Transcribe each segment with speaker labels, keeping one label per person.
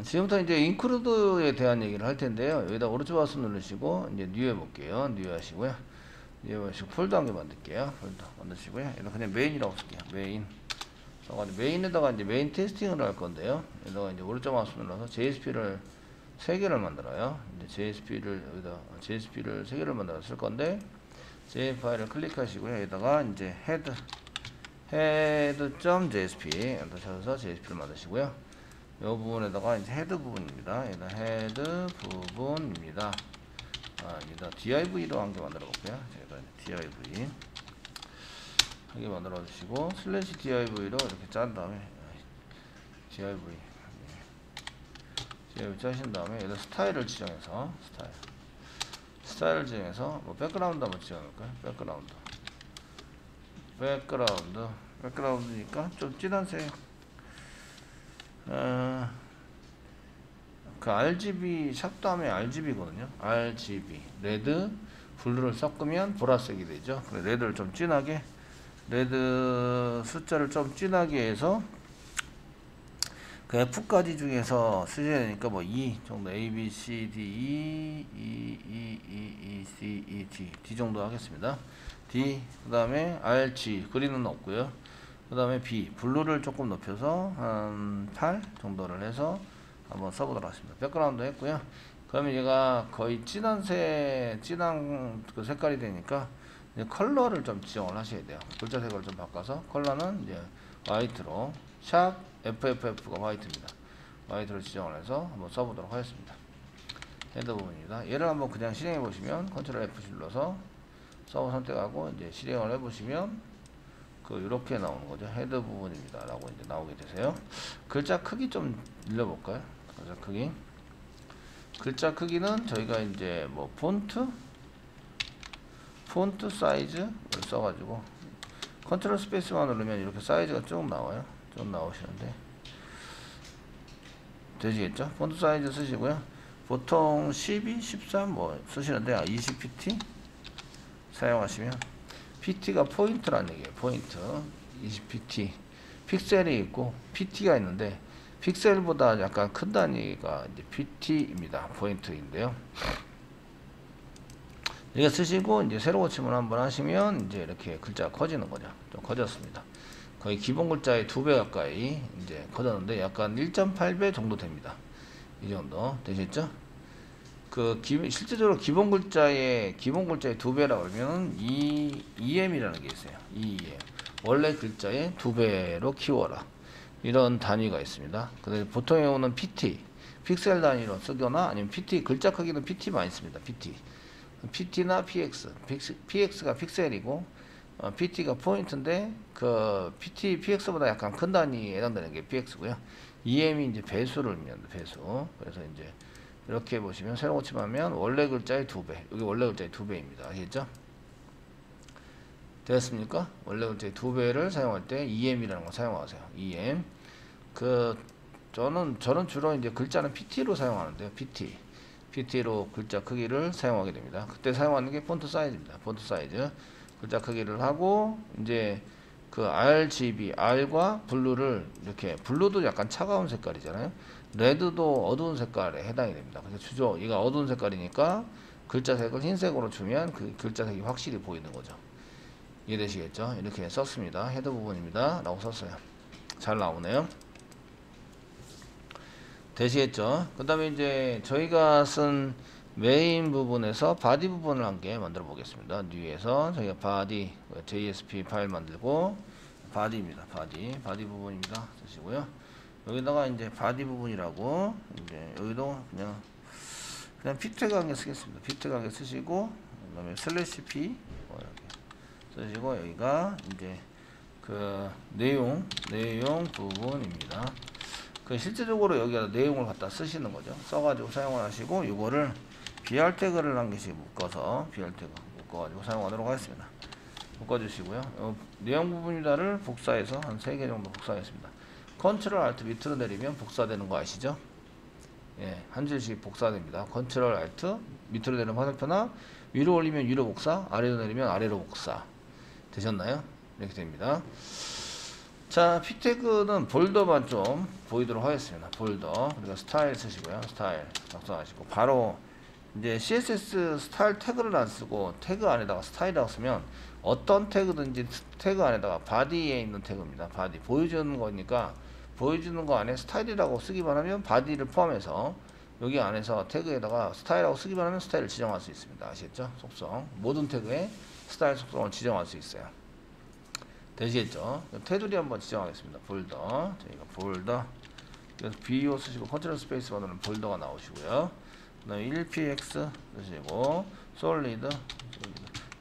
Speaker 1: 지금부터 이제 인크루드에 대한 얘기를 할 텐데요. 여기다 오른쪽 마우스 누르시고 이제 뉴 해볼게요. 뉴 하시고요. 뉴 하시고 폴더 한 개 만들게요. 폴더 만드시고요. 여기다 그냥 메인이라고 쓸게요. 메인 써가지고 메인에다가 이제 메인 테스팅을 할 건데요. 여기다가 이제 오른쪽 마우스 눌러서 JSP를 3개를 만들어요. 이제 JSP를 여기다 JSP를 3개를 만들어 쓸 건데 JSP 파일을 클릭하시고요. 여기다가 이제 head.jsp 여기다 JSP를 만드시고요. 이 부분에다가 이제 헤드 부분입니다. 여기다 헤드 부분입니다. 여기다 div로 한 개 만들어 볼게요. 제가 div 한 개 만들어 주시고 슬래시 div로 이렇게 짠 다음에 div 짜신 다음에 여기다 스타일을 지정해서 스타일을 지정해서 뭐 백그라운드 한번 지정할까요? 백그라운드니까 좀 진한 색 그 RGB 샵 다음에 RGB거든요. RGB 레드 블루를 섞으면 보라색이 되죠. 그래 레드를 좀 진하게 레드 숫자를 좀 진하게 해서 그 F까지 중에서 쓰셔야 되니까 뭐 E 정도 A, B, C, D, E, C, E, D 정도 하겠습니다. D 그 다음에 R, G 그린은 없고요. 그 다음에 B 블루를 조금 높여서 한 8 정도를 해서 한번 써보도록 하겠습니다. 백그라운드 했고요. 그러면 얘가 거의 진한 그 색깔이 되니까 이제 컬러를 좀 지정을 하셔야 돼요. 글자 색을 좀 바꿔서 컬러는 이제 화이트로 샵 FFF가 화이트입니다. 화이트로 지정을 해서 한번 써보도록 하겠습니다. 헤더 부분입니다. 얘를 한번 그냥 실행해 보시면 컨트롤 F 눌러서 서버 선택하고 이제 실행을 해 보시면 이렇게 나오는 거죠. 헤더 부분입니다. 라고 이제 나오게 되세요. 글자 크기 좀 늘려볼까요? 글자 크기는 저희가 이제 뭐 폰트 사이즈를 써가지고 컨트롤 스페이스만 누르면 이렇게 사이즈가 쭉 나와요. 좀 나오시는데 되시겠죠? 폰트 사이즈 쓰시고요. 보통 12, 13 뭐 쓰시는데 20pt 사용하시면 PT가 포인트라는 얘기예요. 포인트 20pt 픽셀이 있고 PT가 있는데 픽셀보다 약간 큰 단위가 이제 PT입니다. 포인트인데요. 이거 쓰시고 이제 새로 고침을 한번 하시면 이제 이렇게 글자가 커지는 거죠. 좀 커졌습니다. 거의 기본 글자의 2배 가까이 이제 커졌는데 약간 1.8배 정도 됩니다. 이 정도 되셨죠? 실제적으로 기본 글자의 2배라고 그러면 EM이라는 게 있어요. EM. 원래 글자의 2배로 키워라. 이런 단위가 있습니다. 근데 보통에 오는 PT, 픽셀 단위로 쓰거나 아니면 PT, 글자 크기는 PT 많이 씁니다. PT나 PX. PX가 픽셀이고, PT가 포인트인데, PX보다 약간 큰 단위에 해당되는 게 PX고요. EM이 이제 배수를 의미합니다. 배수. 그래서 이제, 이렇게 보시면 새로 고침하면 원래 글자의 2배 여기 원래 글자의 2배입니다. 아시겠죠? 되었습니까? 원래 글자의 2배를 사용할 때 EM이라는 걸 사용하세요. EM 저는 주로 이제 글자는 PT로 사용하는데요. PT로 글자 크기를 사용하게 됩니다. 그때 사용하는 게 폰트 사이즈입니다. 폰트 사이즈 글자 크기를 하고 이제 RGB R과 블루를 이렇게 블루도 약간 차가운 색깔이잖아요. 레드도 어두운 색깔에 해당이 됩니다. 그래서 얘가 어두운 색깔이니까 글자 색을 흰색으로 주면 그 글자 색이 확실히 보이는 거죠. 이해되시겠죠? 이렇게 썼습니다. 헤더 부분입니다. 라고 썼어요. 잘 나오네요. 되시겠죠? 그 다음에 이제 저희가 쓴 메인 부분에서 바디 부분을 한 개 만들어 보겠습니다. 뉴에서 저희가 바디 JSP 파일 만들고 바디입니다. 바디 부분입니다. 쓰시고요. 여기다가 이제 바디 부분이라고 이제 여기도 그냥 피트 강에 쓰겠습니다. 피트 강에 쓰시고 그다음에 슬래시 P 쓰시고 여기가 이제 내용 부분입니다. 실제적으로 여기다 내용을 갖다 쓰시는 거죠. 써가지고 사용을 하시고 이거를 BR 태그를 한 개씩 묶어서 BR 태그 묶어가지고 사용하도록 하겠습니다. 묶어주시고요. 내용 부분이다를 복사해서 한 3개 정도 복사하겠습니다. 컨트롤 알트 밑으로 내리면 복사되는 거 아시죠? 예, 한 줄씩 복사됩니다. 컨트롤 알트 밑으로 내리면 화살표나 위로 올리면 위로 복사, 아래로 내리면 아래로 복사. 되셨나요? 이렇게 됩니다. 자, p 태그는 볼더만 좀 보이도록 하겠습니다. 볼더. 그리고 스타일 쓰시고요. 스타일 작성하시고 바로 이제 CSS 스타일 태그를 안 쓰고 태그 안에다가 스타일이라고 쓰면 어떤 태그든지 태그 안에다가 바디에 있는 태그입니다. 바디 보여주는 거니까 보여주는 거 안에 스타일이라고 쓰기만 하면 바디를 포함해서 여기 안에서 태그에다가 스타일이라고 쓰기만 하면 스타일을 지정할 수 있습니다. 아시겠죠? 속성 모든 태그에 스타일 속성을 지정할 수 있어요. 되시겠죠? 테두리 한번 지정하겠습니다. 볼더. 저희가 볼더. 그래서 BO 쓰시고 컨트롤 스페이스 받으면 볼더가 나오시고요. 그 다음에 1px 쓰시고 솔리드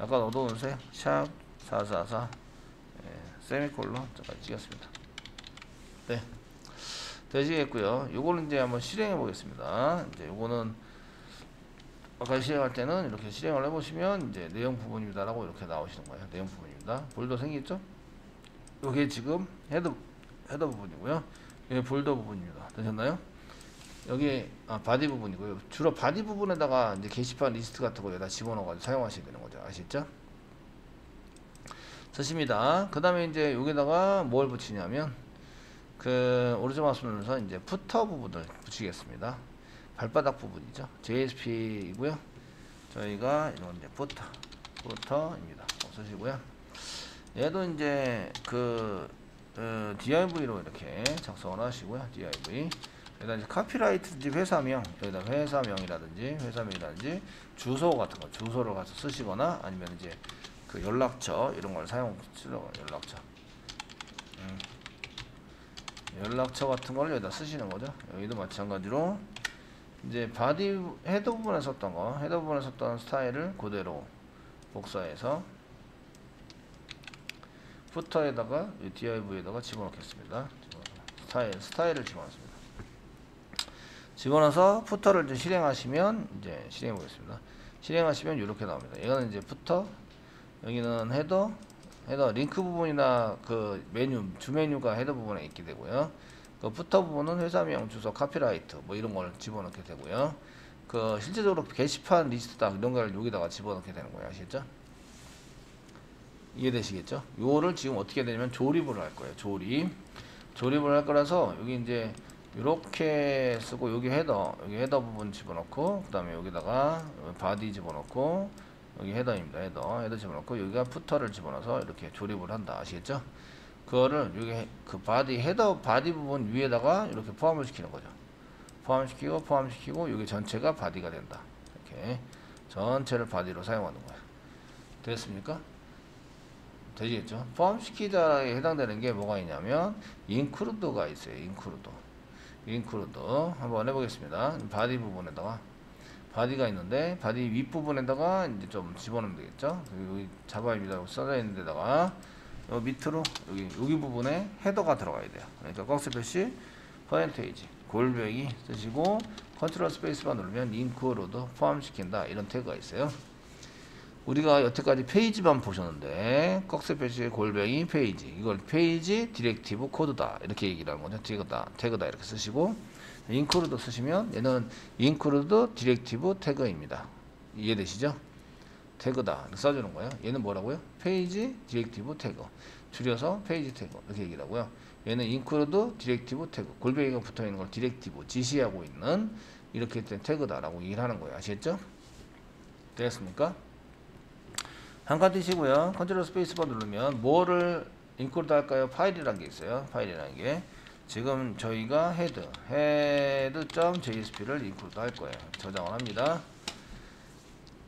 Speaker 1: 약간 어두운 색 샵 444 세미콜론 잠깐 찍었습니다. 네, 되시겠고요. 요거는 이제 한번 실행해 보겠습니다. 이제 요거는 아까 실행할 때는 이렇게 실행을 해보시면 이제 내용 부분입니다 라고 이렇게 나오시는 거예요. 내용 부분입니다. 볼더 생겼죠? 요게 지금 헤더 부분이고요. 이게 볼더 부분입니다. 되셨나요? 여기 바디 부분이고요. 주로 바디 부분에다가 이제 게시판 리스트 같은 거에다 집어넣어가지고 사용하셔야 되는 거죠. 아시죠? 쓰십니다. 그 다음에 이제 여기다가 뭘 붙이냐면 그 오른쪽 마우스 누르면서 이제 푸터 부분을 붙이겠습니다. 발바닥 부분이죠. JSP이고요. 저희가 이런 이제 푸터입니다. 쓰시고요. 얘도 이제 DIV로 이렇게 작성을 하시고요. DIV. 여기다 이제 카피라이트인지 회사명, 여기다 회사명이라든지 주소 같은 거, 주소를 가서 쓰시거나 아니면 이제 그 연락처 이런 걸 연락처 같은 걸 여기다 쓰시는 거죠. 여기도 마찬가지로 이제 바디 헤더 부분에 썼던 거, 헤더 부분에 썼던 스타일을 그대로 복사해서 푸터에다가 DIV에다가 집어넣겠습니다. 스타일을 집어넣습니다. 집어넣어서 푸터를 이제 실행하시면 이제 실행해 보겠습니다. 실행하시면 이렇게 나옵니다. 이거는 이제 푸터, 여기는 헤더 링크 부분이나 그 메뉴 주 메뉴가 헤더 부분에 있게 되고요. 그 푸터 부분은 회사명, 주소, 카피라이트 뭐 이런 걸 집어넣게 되고요. 그 실제적으로 게시판 리스트다 이런 걸 여기다가 집어넣게 되는 거예요. 아시겠죠? 이해되시겠죠? 요거를 지금 어떻게 되냐면 조립을 할 거예요. 조립을 할 거라서 여기 이제 이렇게 쓰고 여기 헤더 부분 집어넣고 그 다음에 여기다가 바디 집어넣고 여기 헤더입니다. 헤더 집어넣고 여기가 푸터를 집어넣어서 이렇게 조립을 한다. 아시겠죠? 그거를 여기 그 바디 부분 위에다가 이렇게 포함을 시키는 거죠. 포함시키고 여기 전체가 바디가 된다. 이렇게 전체를 바디로 사용하는 거예요. 됐습니까? 되시겠죠? 포함시키자에 해당되는 게 뭐가 있냐면 include가 있어요. include 한번 해보겠습니다. 바디 부분에다가 바디가 있는데 바디 윗부분에다가 이제 좀 집어넣으면 되겠죠? 여기 자바입니다 써져 있는 데다가 요 밑으로 여기 부분에 헤더가 들어가야 돼요. 그러니까 꺽쇠표시 퍼센테이지 골뱅이 쓰시고 컨트롤 스페이스바 누르면 include 포함시킨다 이런 태그가 있어요. 우리가 여태까지 페이지만 보셨는데 꺽쇠표시 골뱅이 페이지 이걸 페이지 디렉티브 코드다 이렇게 얘기를 하는 거죠. 태그다 이렇게 쓰시고 include 쓰시면 얘는 include 디렉티브 태그입니다. 이해되시죠? 태그다 이렇게 써주는 거예요. 얘는 뭐라고요? 페이지 디렉티브 태그 줄여서 페이지 태그 이렇게 얘기를 하고요. 얘는 include 디렉티브 태그 골뱅이가 붙어있는 걸 디렉티브 지시하고 있는 이렇게 된 태그다 라고 얘기를 하는 거예요. 아시겠죠? 되겠습니까? 한칸 띄시고요. 컨트롤 스페이스바 누르면 뭐를 include 할까요? 파일이라는 게 있어요. 파일이라는 게 지금 저희가 head.jsp를 include 할 거예요. 저장을 합니다.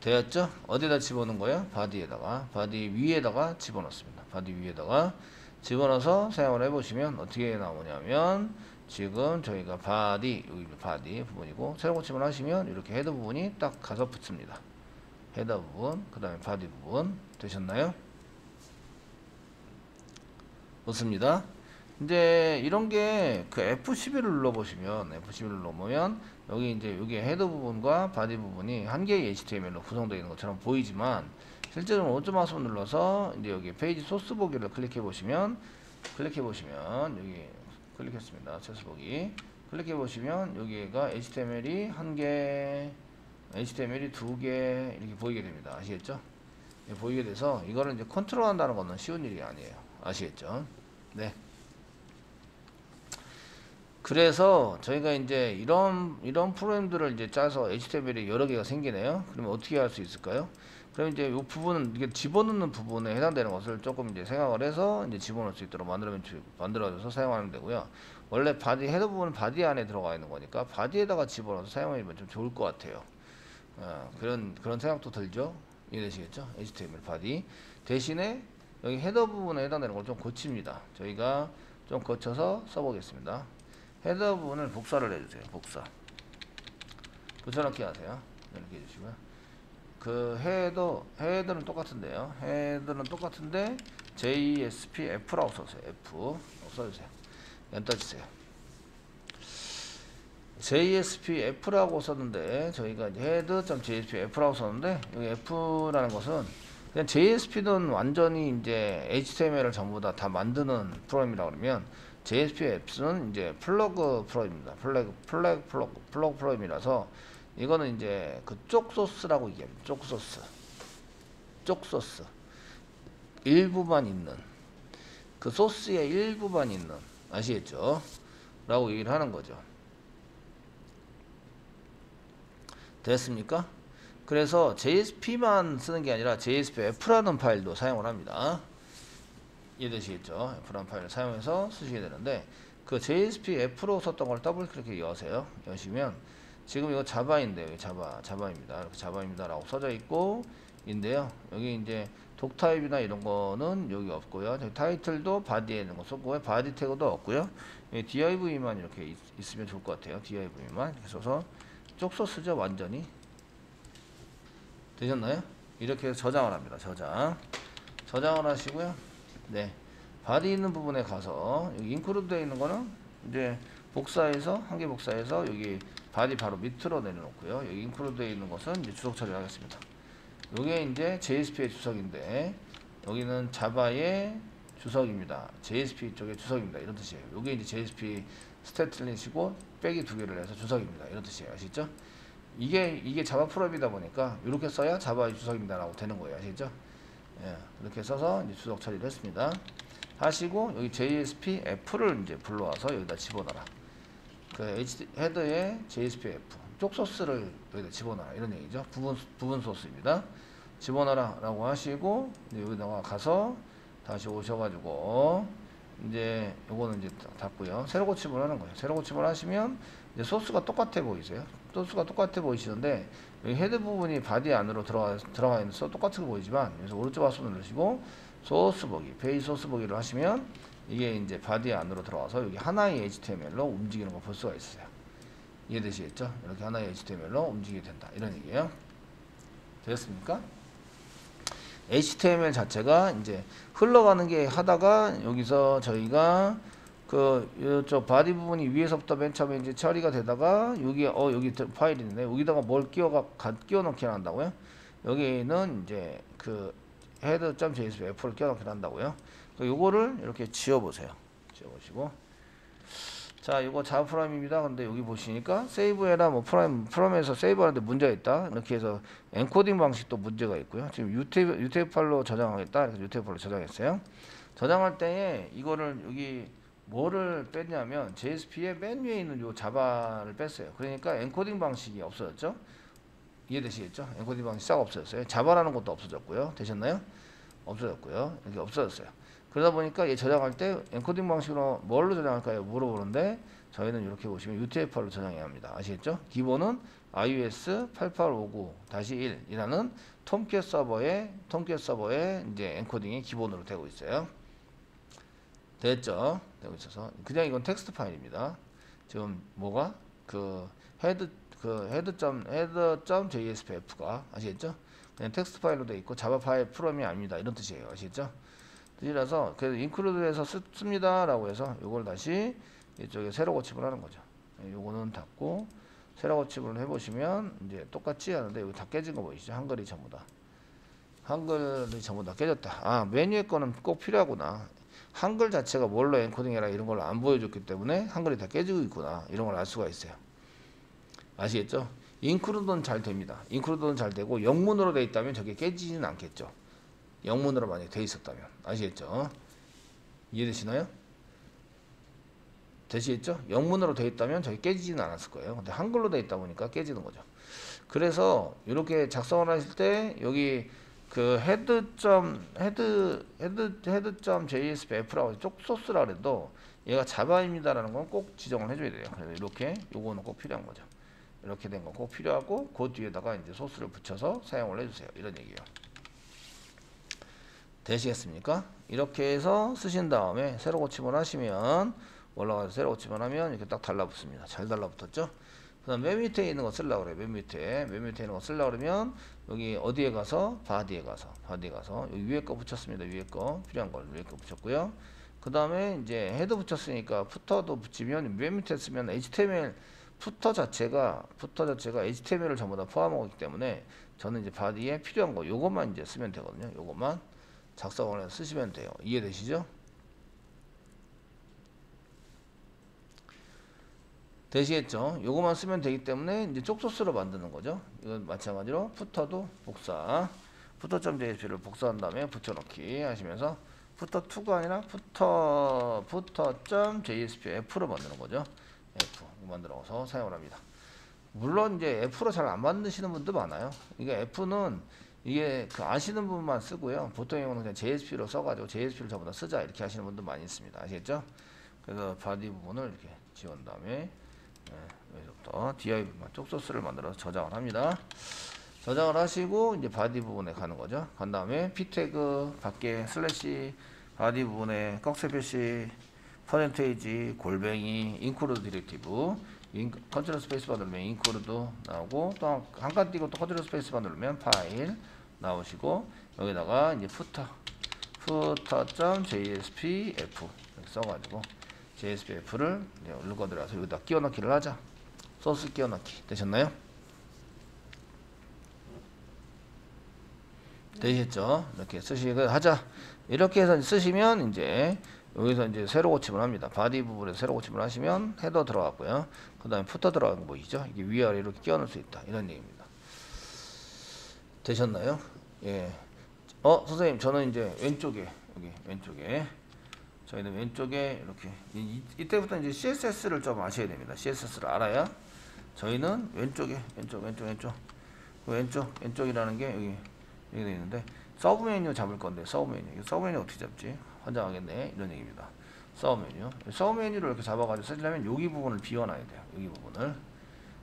Speaker 1: 되었죠? 어디다 집어넣은 거예요? 바디에다가 바디 위에다가 집어넣습니다. 바디 위에다가 집어넣어서 사용을 해보시면 어떻게 나오냐면 지금 저희가 바디 여기 바디 부분이고 새로 고침을 하시면 이렇게 헤더 부분이 딱 가서 붙습니다. 헤더 부분, 그 다음에 바디 부분 되셨나요? 좋습니다. 이제 이런 게 그 F11을 눌러보시면 여기 이제 여기 헤더 부분과 바디 부분이 한 개의 HTML로 구성되어 있는 것처럼 보이지만 실제로는 오른쪽 마우스 눌러서 이제 여기 페이지 소스 보기를 클릭해 보시면 여기 클릭했습니다. 소스 보기 클릭해 보시면 여기가 HTML이 한 개, HTML이 두 개 이렇게 보이게 됩니다. 아시겠죠? 보이게 돼서 이거를 이제 컨트롤 한다는 것은 쉬운 일이 아니에요. 아시겠죠? 네. 그래서 저희가 이제 이런 프로그램들을 이제 짜서 HTML이 여러 개가 생기네요. 그러면 어떻게 할 수 있을까요? 그럼 이제 이 부분은 이게 집어넣는 부분에 해당되는 것을 조금 이제 생각을 해서 이제 집어넣을 수 있도록 만들어줘서 사용하면 되고요. 원래 바디 헤더 부분은 바디 안에 들어가 있는 거니까 바디에다가 집어넣어서 사용하면 좀 좋을 것 같아요. 그런 생각도 들죠. 이해되시겠죠? HTML 바디 대신에 여기 헤더 부분에 해당되는 걸 좀 고칩니다. 저희가 좀 고쳐서 써보겠습니다. 헤더 부분을 복사를 해주세요. 복사. 붙여넣기 하세요. 이렇게 해주시고요. 그 헤더는 똑같은데요. 헤더는 똑같은데 JSPF라고 써주세요. F 써주세요. 엔터 주세요. JSPF라고 썼는데 저희가 이제 head.jspf라고 썼는데 여기 F라는 것은 그냥 JSP는 완전히 이제 HTML을 전부 다 만드는 프로그램이라 그러면 JSPF는 이제 플러그 프로그램입니다. 플러그 프로그램이라서 이거는 이제 그쪽 소스라고 얘기합니다. 쪽 소스 일부만 있는 그 소스의 일부만 있는 아시겠죠? 라고 얘기를 하는 거죠. 됐습니까? 그래서 JSP만 쓰는 게 아니라 JSPF라는 파일도 사용을 합니다. 이해되시겠죠? F라는 파일을 사용해서 쓰시게 되는데 그 JSPF로 썼던 걸 더블 클릭해 여세요. 여시면 지금 이거 자바인데요. 자바입니다. 이렇게 자바입니다. 라고 써져 있고 인데요. 여기 이제 독타입이나 이런 거는 여기 없고요. 타이틀도 바디에 있는 거 썼고요. 바디 태그도 없고요. div만 이렇게 있으면 좋을 것 같아요. div만 이렇게 써서 쪽 소스죠. 완전히 되셨나요? 이렇게 해서 저장을 합니다. 저장을 하시고요. 네, 바디 있는 부분에 가서 여기 인크루드 되어 있는 거는 이제 복사해서 한 개 복사해서 여기 바디 바로 밑으로 내려놓고요. 여기 인크루드 되어 있는 것은 이제 주석 처리를 하겠습니다. 이게 이제 JSP의 주석인데 여기는 자바의 주석입니다. JSP 쪽의 주석입니다. 이런 뜻이에요. 이게 이제 JSP 스태틀릿이고 빼기 두 개를 해서 주석입니다. 이런 뜻이에요. 아시죠? 이게 자바 프로그램이다 보니까 이렇게 써야 자바의 주석입니다라고 되는 거예요. 아시죠? 예, 이렇게 써서 이제 주석 처리를 했습니다. 하시고 여기 JSPF를 이제 불러와서 여기다 집어넣어라. 그 헤더에 JSPF 쪽 소스를 여기다 집어넣어라 이런 얘기죠. 부분 소스입니다. 집어넣어라 라고 하시고 이제 여기다가 가서 다시 오셔가지고 이제 요거는 이제 닫고요. 새로 고침을 하는 거예요. 새로 고침을 하시면 이제 소스가 똑같아 보이세요? 소스가 똑같아 보이시는데 여기 헤드 부분이 바디 안으로 들어가 있어서 똑같이 보이지만 여기서 오른쪽 마우스 누르시고 소스 보기, 페이지 소스 보기를 하시면 이게 이제 바디 안으로 들어와서 여기 하나의 HTML로 움직이는 거 볼 수가 있어요. 이해되시겠죠? 이렇게 하나의 HTML로 움직이게 된다. 이런 얘기예요. 되셨습니까? HTML 자체가 이제 흘러가는 게 하다가 여기서 저희가 그 이쪽 바디 부분이 위에서부터 맨 처음에 이제 처리가 되다가 여기 파일이 있는데 여기다가 뭘 끼워 넣기 한다고요? 여기는 이제 그 header.jsf를 끼워 넣기 한다고요. 요거를 이렇게 지워 보세요. 지워 보시고 자, 이거 자바 프로그램입니다. 근데 여기 보시니까 세이브해라 뭐 프로그램에서 세이브하는데 문제가 있다. 이렇게 해서 엔코딩 방식도 문제가 있고요. 지금 UTF 파일로 저장하겠다. 그래서 UTF 파일로 저장했어요. 저장할 때에 이거를 여기 뭐를 뺐냐면 JSP의 맨 위에 있는 요 자바를 뺐어요. 그러니까 엔코딩 방식이 없어졌죠. 이해되시겠죠? 엔코딩 방식이 싹 없어졌어요. 자바라는 것도 없어졌고요. 되셨나요? 없어졌고요. 이렇게 없어졌어요. 그러다 보니까 얘 저장할 때 엔코딩 방식으로 뭘로 저장할까요? 물어보는데 저희는 이렇게 보시면 UTF-8로 저장해야 합니다. 아시겠죠? 기본은 iOS 8859-1이라는 톰캣 서버의 이제 엔코딩이 기본으로 되고 있어요. 됐죠? 되고 있어서 그냥 이건 텍스트 파일입니다. 지금 뭐가 그 header.jspf가 아시겠죠? 그냥 텍스트 파일로 되어 있고 자바 파일 프로그램이 아닙니다. 이런 뜻이에요. 아시겠죠? 뜻이라서 그래서 인클루드해서 씁니다 라고 해서 요걸 다시 이쪽에 새로 고침을 하는 거죠. 요거는 닫고 새로 고침을 해보시면 이제 똑같이 하는데 여기 다 깨진 거 보이시죠? 한글이 전부 다 깨졌다. 아, 메뉴의 거는 꼭 필요하구나. 한글 자체가 뭘로 엔코딩해라 이런 걸 안 보여줬기 때문에 한글이 다 깨지고 있구나. 이런 걸 알 수가 있어요. 아시겠죠? 인클루드는 잘 됩니다. 인클루드는 잘 되고 영문으로 되어 있다면 저게 깨지지는 않겠죠. 영문으로 만약에 되어 있었다면. 아시겠죠? 이해되시나요? 되시겠죠? 영문으로 되어 있다면 저기 깨지지는 않았을 거예요. 근데 한글로 되어 있다 보니까 깨지는 거죠. 그래서 이렇게 작성을 하실 때 여기 그 head.jsf라고 쪽 소스라 그래도 얘가 자바입니다라는 건 꼭 지정을 해줘야 돼요. 그래서 이렇게 요거는 꼭 필요한 거죠. 이렇게 된 건 꼭 필요하고 그 뒤에다가 이제 소스를 붙여서 사용을 해주세요. 이런 얘기예요. 되시겠습니까? 이렇게 해서 쓰신 다음에 새로 고침을 하시면 올라가서 새로 고침을 하면 이렇게 딱 달라붙습니다. 잘 달라붙었죠? 그 다음 맨 밑에 있는 거 쓰려고 그래요. 맨 밑에 있는 거 쓰려고 그러면 여기 어디에 가서 바디에 가서 여기 위에 거 붙였습니다. 위에 거 필요한 걸 위에 거 붙였고요. 그 다음에 이제 헤드 붙였으니까 푸터도 붙이면 맨 밑에 쓰면 HTML 푸터 자체가 HTML을 전부 다 포함하고 있기 때문에 저는 이제 바디에 필요한 거 요것만 이제 쓰면 되거든요. 요것만 작성을 해서 쓰시면 돼요. 이해되시죠? 되시겠죠? 요거만 쓰면 되기 때문에 이제 쪽소스로 만드는 거죠. 이건 마찬가지로 푸터도 복사, 푸터.jsp를 복사한 다음에 붙여넣기 하시면서 푸터2가 아니라 푸터.jsp F로 만드는 거죠. F 만들어서 사용을 합니다. 물론 이제 F로 잘 안 만드시는 분도 많아요. 이게 F는 이게 그 아시는 분만 쓰고요. 보통 경우는 그냥 JSP로 써가지고 JSP를 전부 다 쓰자 이렇게 하시는 분도 많이 있습니다. 아시겠죠? 그래서 바디 부분을 이렇게 지운 다음에 여기서부터 div만 쪽소스를 만들어서 저장을 합니다. 저장을 하시고 이제 바디 부분에 가는 거죠. 간 다음에 p 태그 밖에 슬래시 바디 부분에 꺽쇠 표시 퍼센테이지 골뱅이 인크루드 디렉티브 컨트롤 스페이스바 누르면 인크루드 나오고 또 한 칸 띄고 또 컨트롤 스페이스바 누르면 파일 나오시고 여기다가 이제 footer.jspf 이렇게 써가지고 JSPF를 눌러 들어가서 여기다 끼워 넣기를 하자. 소스 끼워 넣기 되셨나요? 되셨죠? 이렇게 쓰시고 하자. 이렇게 해서 쓰시면 이제 여기서 이제 새로 고침을 합니다. 바디 부분에서 새로 고침을 하시면 헤더 들어갔고요. 그 다음에 푸터 들어간 거 보이죠? 이게 위아래 이렇게 끼워 넣을 수 있다. 이런 얘기입니다. 되셨나요? 예. 선생님, 저는 이제 왼쪽에, 여기 왼쪽에, 저희는 왼쪽에 이렇게, 이때부터 이제 CSS를 좀 아셔야 됩니다. CSS를 알아야 저희는 왼쪽에, 왼쪽이라는 게 여기 되어 있는데, 서브 메뉴 잡을 건데, 서브 메뉴 어떻게 잡지? 환장하겠네. 이런 얘기입니다. 서브 메뉴를 이렇게 잡아가지고 쓰려면 여기 부분을 비워놔야 돼요. 여기 부분을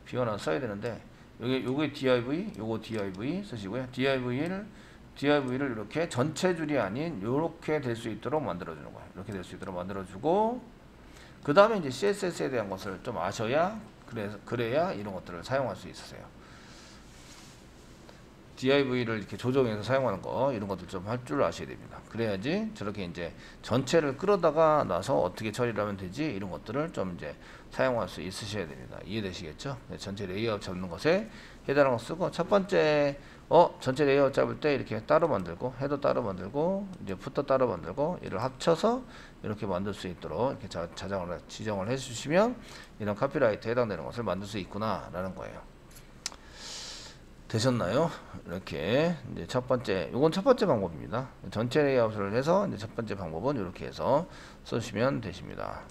Speaker 1: 비워놔서 써야 되는데, 요게 div, 요거 div 쓰시고요. div를 이렇게 전체 줄이 아닌 요렇게 될 수 있도록 만들어주는 거예요. 이렇게 될 수 있도록 만들어주고, 그 다음에 이제 CSS에 대한 것을 좀 아셔야, 그래야 이런 것들을 사용할 수 있으세요. div를 이렇게 조정해서 사용하는 거, 이런 것들 좀 할 줄 아셔야 됩니다. 그래야지 저렇게 이제 전체를 끌어다가 나서 어떻게 처리를 하면 되지, 이런 것들을 좀 이제 사용할 수 있으셔야 됩니다. 이해되시겠죠? 네, 전체 레이아웃 잡는 것에 해당하는 거 쓰고, 첫 번째, 전체 레이아웃 잡을 때 이렇게 따로 만들고, 헤더 따로 만들고, 이제 푸터 따로 만들고, 이를 합쳐서 이렇게 만들 수 있도록 이렇게 지정을 해주시면 이런 카피라이트에 해당되는 것을 만들 수 있구나, 라는 거예요. 되셨나요? 이렇게 이제 첫 번째, 요건 첫 번째 방법입니다. 전체 레이아웃을 해서 이제 첫 번째 방법은 이렇게 해서 쓰시면 되십니다.